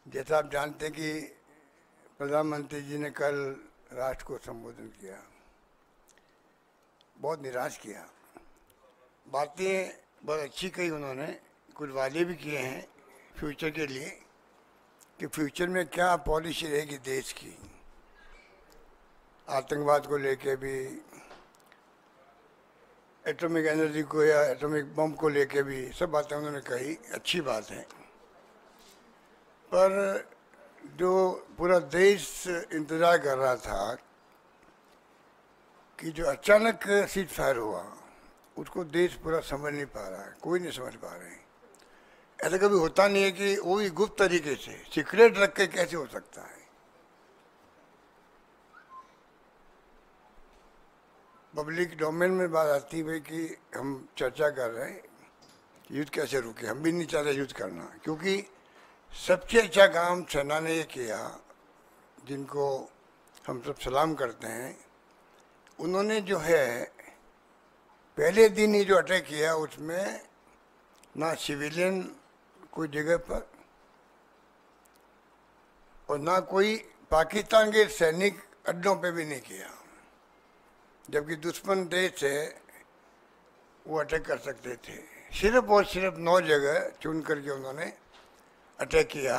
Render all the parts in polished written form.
जैसा आप जानते हैं कि प्रधानमंत्री जी ने कल राष्ट्र को संबोधन किया, बहुत निराश किया। बातें बहुत अच्छी कही उन्होंने, कुछ वादे भी किए हैं फ्यूचर के लिए कि फ्यूचर में क्या पॉलिसी रहेगी देश की, आतंकवाद को लेके भी, एटॉमिक एनर्जी को या एटॉमिक बम को लेके भी, सब बातें उन्होंने कही, अच्छी बात है। पर जो पूरा देश इंतज़ार कर रहा था कि जो अचानक सीज फायर हुआ, उसको देश पूरा समझ नहीं पा रहा है, कोई नहीं समझ पा रहे हैं। ऐसा कभी होता नहीं है कि वो भी गुप्त तरीके से सीक्रेट रख के कैसे हो सकता है। पब्लिक डोमेन में बात आती है कि हम चर्चा कर रहे हैं युद्ध कैसे रुके। हम भी नहीं चाहते युद्ध करना, क्योंकि सबसे अच्छा काम सेना ने ये किया, जिनको हम सब सलाम करते हैं। उन्होंने जो है पहले दिन ही जो अटैक किया, उसमें ना सिविलियन कोई जगह पर और ना कोई पाकिस्तान के सैनिक अड्डों पे भी नहीं किया, जबकि दुश्मन देश है वो अटैक कर सकते थे। सिर्फ और सिर्फ 9 जगह चुन करके उन्होंने अटैक किया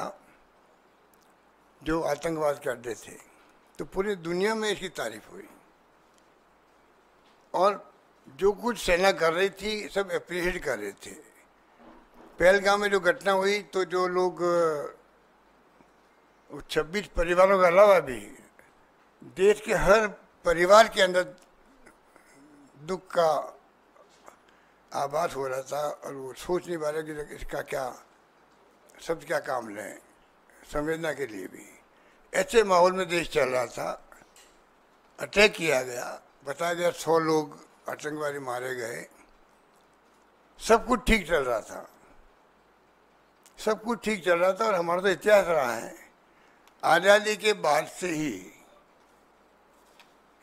जो आतंकवाद के अड्डे थे। तो पूरी दुनिया में इसकी तारीफ हुई और जो कुछ सेना कर रही थी सब अप्रिशिएट कर रहे थे। पहलगाम में जो घटना हुई, तो जो लोग 26 परिवारों के अलावा भी देश के हर परिवार के अंदर दुख का आभास हो रहा था और वो सोच नहीं पा रहे कि इसका क्या शब्द क्या काम लें संवेदना के लिए भी। ऐसे माहौल में देश चल रहा था, अटैक किया गया, बताया गया 100 लोग आतंकवादी मारे गए, सब कुछ ठीक चल रहा था, सब कुछ ठीक चल रहा था। और हमारा तो इतिहास रहा है, आज़ादी के बाद से ही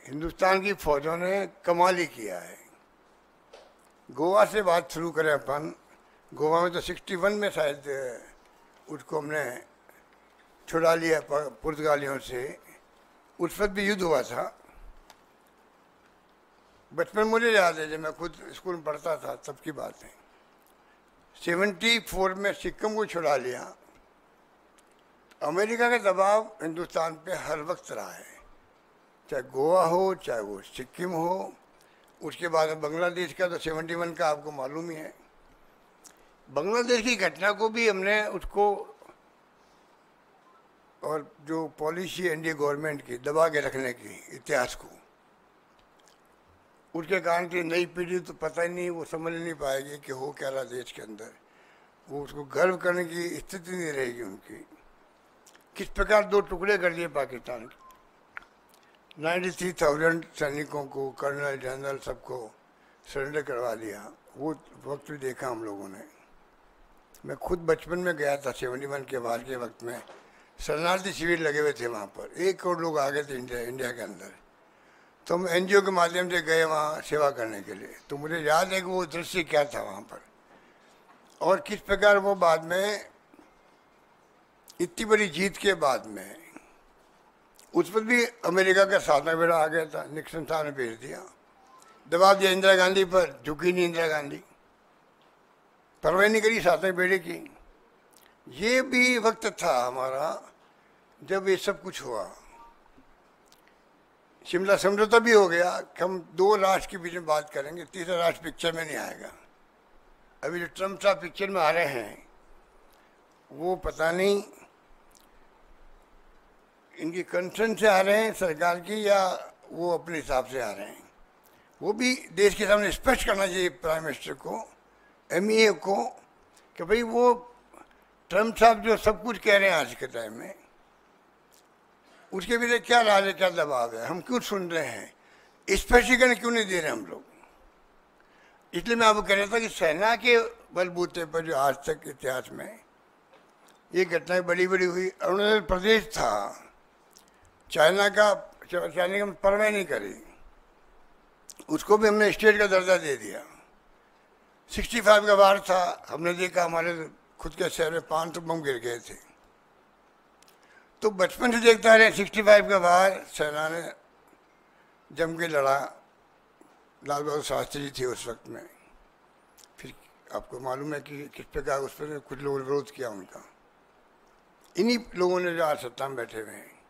हिंदुस्तान की फौजों ने कमाल ही किया है। गोवा से बात शुरू करें अपन, गोवा में तो 61 में शायद उसको हमने छुड़ा लिया पुर्तगालियों से। उस वक्त भी युद्ध हुआ था। बचपन मुझे याद है, जब मैं खुद स्कूल में पढ़ता था तब की बात है। 74 में सिक्किम को छुड़ा लिया। अमेरिका का दबाव हिंदुस्तान पे हर वक्त रहा है, चाहे गोवा हो चाहे वो सिक्किम हो। उसके बाद बांग्लादेश का तो 71 का आपको मालूम ही है। बांग्लादेश की घटना को भी हमने उसको, और जो पॉलिसी एनडीए गवर्नमेंट की दबा के रखने की इतिहास को, उसके कारण की नई पीढ़ी तो पता ही नहीं, वो समझ नहीं पाएगी कि हो क्या रहा देश के अंदर। वो उसको गर्व करने की स्थिति नहीं रहेगी उनकी। किस प्रकार 2 टुकड़े कर दिए पाकिस्तान के, 93,000 सैनिकों को, कर्नल जनरल सबको सरेंडर करवा दिया। वो वक्त भी देखा हम लोगों ने। मैं खुद बचपन में गया था 71 के बाद के वक्त में, शरणार्थी शिविर लगे हुए थे वहाँ पर। 1 करोड़ लोग आ गए थे इंडिया के अंदर। तो हम एनजीओ के माध्यम से गए वहाँ सेवा करने के लिए। तो मुझे याद है कि वो दृश्य क्या था वहाँ पर, और किस प्रकार वो बाद में इतनी बड़ी जीत के बाद में उस पर भी अमेरिका का साधना बेड़ा आ गया था। निक्सन साहब ने भेज दिया, दबाव दिया इंदिरा गांधी पर, झुकी नहीं इंदिरा गांधी, परवाह नहीं करी साधना बेड़े की। ये भी वक्त था हमारा जब ये सब कुछ हुआ। शिमला समझौता भी हो गया कि हम 2 राष्ट्र के बीच में बात करेंगे, तीसरा राष्ट्र पिक्चर में नहीं आएगा। अभी जो ट्रम्प साहब पिक्चर में आ रहे हैं, वो पता नहीं इनकी कंसर्न से आ रहे हैं सरकार की, या वो अपने हिसाब से आ रहे हैं। वो भी देश के सामने स्पष्ट करना चाहिए प्राइम मिनिस्टर को, एमईए को, कि भाई वो ट्रम्प साहब जो सब कुछ कह रहे हैं आज के टाइम में, उसके पीछे क्या राज है, क्या दबाव है, हम क्यों सुन रहे हैं, स्पष्टीकरण क्यों नहीं दे रहे हम लोग। इसलिए मैं आपको कह रहा था कि सेना के बलबूते पर जो आज तक इतिहास में ये घटनाएं बड़ी बड़ी हुई। अरुणाचल प्रदेश था, चाइना का परवाह नहीं करी, उसको भी हमने स्टेट का दर्जा दे दिया। 65 का वार था, हमने देखा हमारे खुद के शहर में 500 बम गिर गए थे। तो बचपन से देखता रहे 65 के बाद सेना ने जम के लड़ा, लाल बहादुर शास्त्री जी थे उस वक्त में। फिर आपको मालूम है कि किस प्रकार उस पर कुछ लोगों ने विरोध किया उनका। इन्हीं लोगों ने जो आज सत्ता में बैठे हुए हैं।